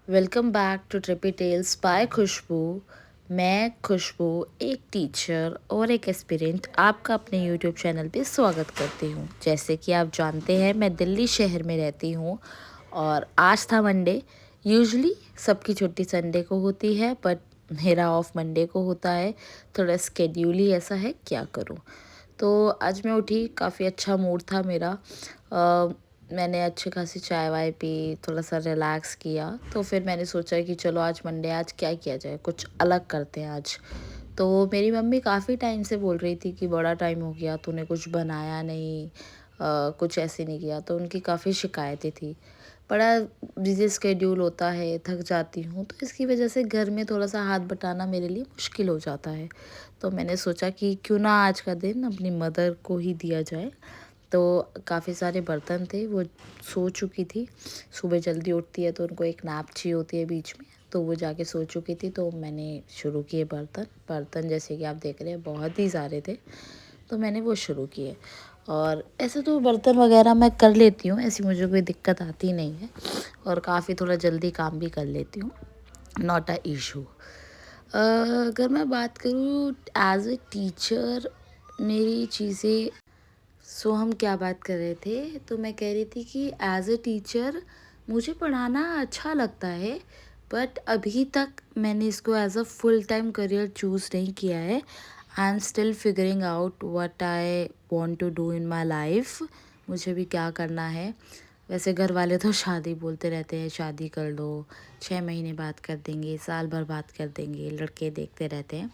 Welcome back to trippy tales by Khushboo. मैं खुशबू एक teacher और एक एस्पिरेंट आपका अपने यूट्यूब चैनल पे स्वागत करती हूँ। जैसे कि आप जानते हैं मैं दिल्ली शहर में रहती हूँ और आज था मंडे। यूजुअली सबकी छुट्टी संडे को होती है बट मेरा ऑफ मंडे को होता है। थोड़ा स्केड्यूल ही ऐसा है, क्या करूँ। तो आज मैं उठी, काफ़ी अच्छा मूड था मेरा। मैंने अच्छी खासी चाय वाय पी, थोड़ा सा रिलैक्स किया। तो फिर मैंने सोचा कि चलो आज मंडे, आज क्या किया जाए, कुछ अलग करते हैं आज। तो मेरी मम्मी काफ़ी टाइम से बोल रही थी कि बड़ा टाइम हो गया तूने कुछ बनाया नहीं, कुछ ऐसे नहीं किया। तो उनकी काफ़ी शिकायतें थी। बड़ा बिजी स्केड्यूल होता है, थक जाती हूँ, तो इसकी वजह से घर में थोड़ा सा हाथ बटाना मेरे लिए मुश्किल हो जाता है। तो मैंने सोचा कि क्यों ना आज का दिन अपनी मदर को ही दिया जाए। तो काफ़ी सारे बर्तन थे, वो सो चुकी थी। सुबह जल्दी उठती है तो उनको एक नैप चाहिए होती है बीच में, तो वो जाके सो चुकी थी। तो मैंने शुरू किए बर्तन जैसे कि आप देख रहे हैं बहुत ही सारे थे, तो मैंने वो शुरू किए। और ऐसे तो बर्तन वगैरह मैं कर लेती हूँ, ऐसी मुझे कोई दिक्कत आती नहीं है और काफ़ी थोड़ा जल्दी काम भी कर लेती हूँ, नॉट अ इशू। अगर मैं बात करूँ एज ए टीचर, मेरी चीज़ें, हम क्या बात कर रहे थे, तो मैं कह रही थी कि एज ए टीचर मुझे पढ़ाना अच्छा लगता है बट अभी तक मैंने इसको as a full time career choose नहीं किया है। I am still figuring out what I want to do in my life, मुझे भी क्या करना है। वैसे घर वाले तो शादी बोलते रहते हैं, शादी कर लो, 6 महीने बाद कर देंगे, साल भर बाद कर देंगे, लड़के देखते रहते हैं।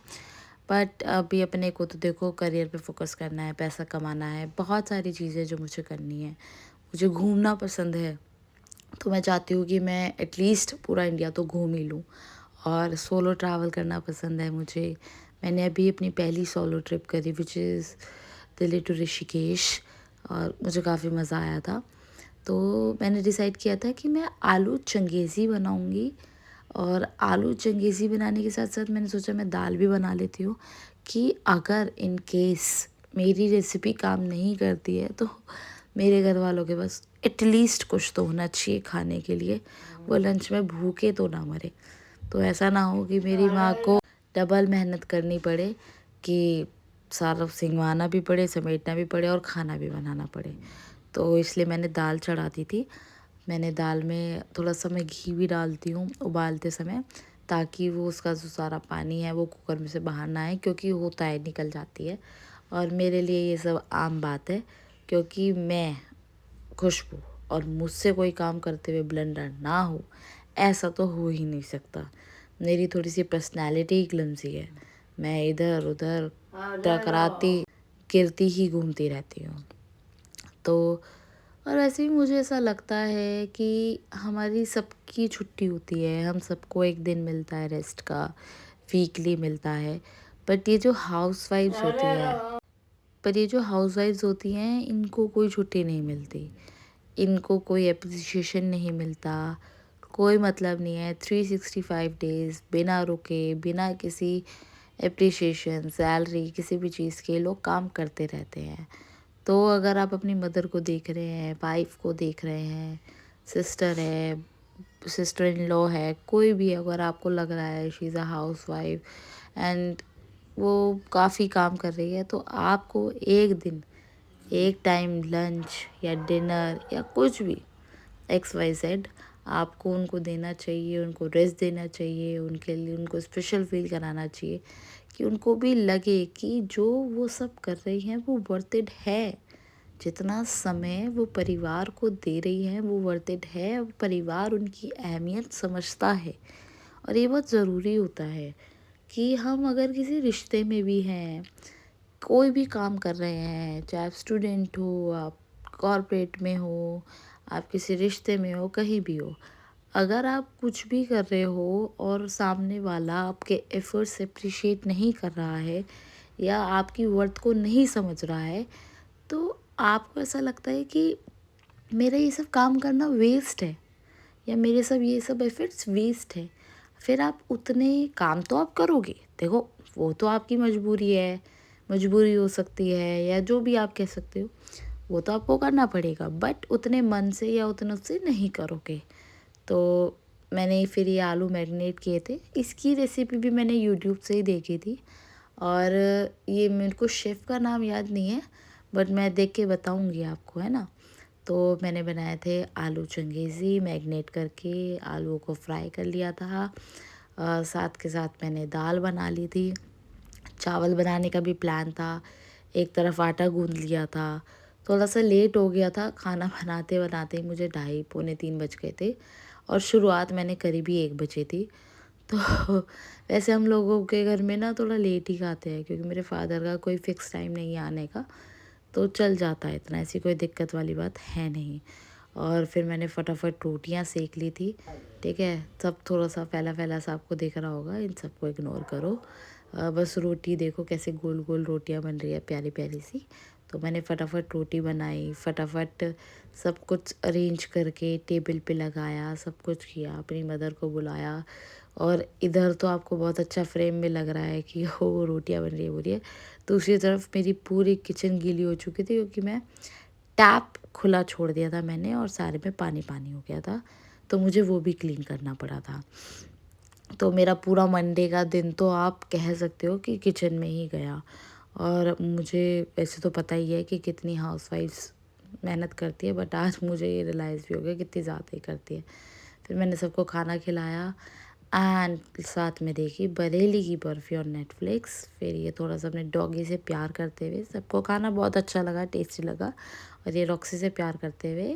बट अभी अपने को तो देखो करियर पे फोकस करना है, पैसा कमाना है, बहुत सारी चीज़ें जो मुझे करनी है। मुझे घूमना पसंद है, तो मैं चाहती हूँ कि मैं एटलीस्ट पूरा इंडिया तो घूम ही लूँ। और सोलो ट्रैवल करना पसंद है मुझे। मैंने अभी अपनी पहली सोलो ट्रिप करी which is Delhi to Rishikesh, और मुझे काफ़ी मज़ा आया था। तो मैंने डिसाइड किया था कि मैं आलू चंगेज़ी बनाऊँगी, और आलू चंगेज़ी बनाने के साथ साथ मैंने सोचा मैं दाल भी बना लेती हूँ कि अगर इन केस मेरी रेसिपी काम नहीं करती है तो मेरे घर वालों के पास एटलीस्ट कुछ तो होना चाहिए खाने के लिए, वो लंच में भूखे तो ना मरे। तो ऐसा ना हो कि मेरी माँ को डबल मेहनत करनी पड़े, कि सारा सिंगवाना भी पड़े, समेटना भी पड़े और खाना भी बनाना पड़े। तो इसलिए मैंने दाल चढ़ा दी थी। मैंने दाल में थोड़ा सा मैं घी भी डालती हूँ उबालते समय, ताकि वो उसका जो सारा पानी है वो कुकर में से बाहर ना आए, क्योंकि होता है निकल जाती है। और मेरे लिए ये सब आम बात है, क्योंकि मैं खुशबू और मुझसे कोई काम करते हुए ब्लेंडर ना हो, ऐसा तो हो ही नहीं सकता। मेरी थोड़ी सी पर्सनैलिटी ही क्लमसी है, मैं इधर उधर टकराती गिरती ही घूमती रहती हूँ। तो और वैसे भी मुझे ऐसा लगता है कि हमारी सबकी छुट्टी होती है, हम सबको एक दिन मिलता है रेस्ट का, वीकली मिलता है। बट ये जो हाउसवाइफ्स होती है पर ये जो हाउसवाइफ्स होती हैं, इनको कोई छुट्टी नहीं मिलती, इनको कोई अप्रिसिएशन नहीं मिलता, कोई मतलब नहीं है। 365 डेज़ बिना रुके, बिना किसी अप्रिसिएशन, सैलरी, किसी भी चीज़ के लोग काम करते रहते हैं। तो अगर आप अपनी मदर को देख रहे हैं, वाइफ को देख रहे हैं, सिस्टर है, सिस्टर इन लॉ है, कोई भी, अगर आपको लग रहा है she is a house wife and वो काफ़ी काम कर रही है, तो आपको एक दिन, एक टाइम लंच या डिनर या कुछ भी XYZ आपको उनको देना चाहिए, उनको रेस्ट देना चाहिए, उनके लिए उनको स्पेशल फील कराना चाहिए, कि उनको भी लगे कि जो वो सब कर रही हैं वो वर्थ इट है। जितना समय वो परिवार को दे रही हैं वो वर्थ इट है, परिवार उनकी अहमियत समझता है। और ये बहुत ज़रूरी होता है कि हम अगर किसी रिश्ते में भी हैं, कोई भी काम कर रहे हैं, चाहे आप स्टूडेंट हो, आप कॉर्पोरेट में हो, आप किसी रिश्ते में हो, कहीं भी हो, अगर आप कुछ भी कर रहे हो और सामने वाला आपके एफर्ट्स अप्रिशिएट नहीं कर रहा है या आपकी वर्थ को नहीं समझ रहा है, तो आपको ऐसा लगता है कि मेरा ये सब काम करना वेस्ट है, या मेरे सब ये सब एफर्ट्स वेस्ट है। फिर आप उतने काम तो आप करोगे, देखो वो तो आपकी मजबूरी है, मजबूरी हो सकती है या जो भी आप कह सकते हो, वो तो आपको करना पड़ेगा, बट उतने मन से या उतने से नहीं करोगे। तो मैंने फिर ये आलू मैरिनेट किए थे। इसकी रेसिपी भी मैंने यूट्यूब से ही देखी थी और ये मेरे को शेफ़ का नाम याद नहीं है, बट मैं देख के बताऊँगी आपको, है ना। तो मैंने बनाए थे आलू चंगेज़ी मैरिनेट करके, आलूओं को फ्राई कर लिया था। साथ के साथ मैंने दाल बना ली थी। चावल बनाने का भी प्लान था, एक तरफ आटा गूँध लिया था। थोड़ा-सा लेट हो गया था, खाना बनाते-बनाते ही मुझे ढाई पौने 3 बज गए थे और शुरुआत मैंने करी भी 1 बजे थी। तो वैसे हम लोगों के घर में ना थोड़ा लेट ही खाते हैं क्योंकि मेरे फ़ादर का कोई फ़िक्स टाइम नहीं है आने का, तो चल जाता है इतना, ऐसी कोई दिक्कत वाली बात है नहीं। और फिर मैंने फटाफट रोटियां सेक ली थी, ठीक है। सब थोड़ा-सा फैला-फैला सा आपको दिख रहा होगा, इन सबको इग्नोर करो। बस रोटी देखो कैसे गोल-गोल रोटियां बन रही है प्यारी-प्यारी सी। तो मैंने फटाफट रोटी बनाई, फटाफट सब कुछ अरेंज करके टेबल पे लगाया, सब कुछ किया, अपनी मदर को बुलाया। और इधर तो आपको बहुत अच्छा फ्रेम में लग रहा है कि हो रोटियां बन रही है, हो रही है। दूसरी तरफ मेरी पूरी किचन गीली हो चुकी थी क्योंकि मैं टैप खुला छोड़ दिया था मैंने और सारे में पानी-पानी हो गया था, तो मुझे वो भी क्लीन करना पड़ा था। तो मेरा पूरा मंडे का दिन तो आप कह सकते हो कि किचन में ही गया। और मुझे वैसे तो पता ही है कि कितनी हाउसवाइफ्स मेहनत करती है, बट आज मुझे ये रियलाइज़ भी हो गया कितनी ज़्यादा ही करती है। फिर मैंने सबको खाना खिलाया एंड साथ में देखी बरेली की बर्फ़ी और नेटफ्लिक्स। फिर ये थोड़ा-सा अपने डॉगी से प्यार करते हुए सबको खाना बहुत अच्छा लगा, टेस्टी लगा और ये रॉक्सी से प्यार करते हुए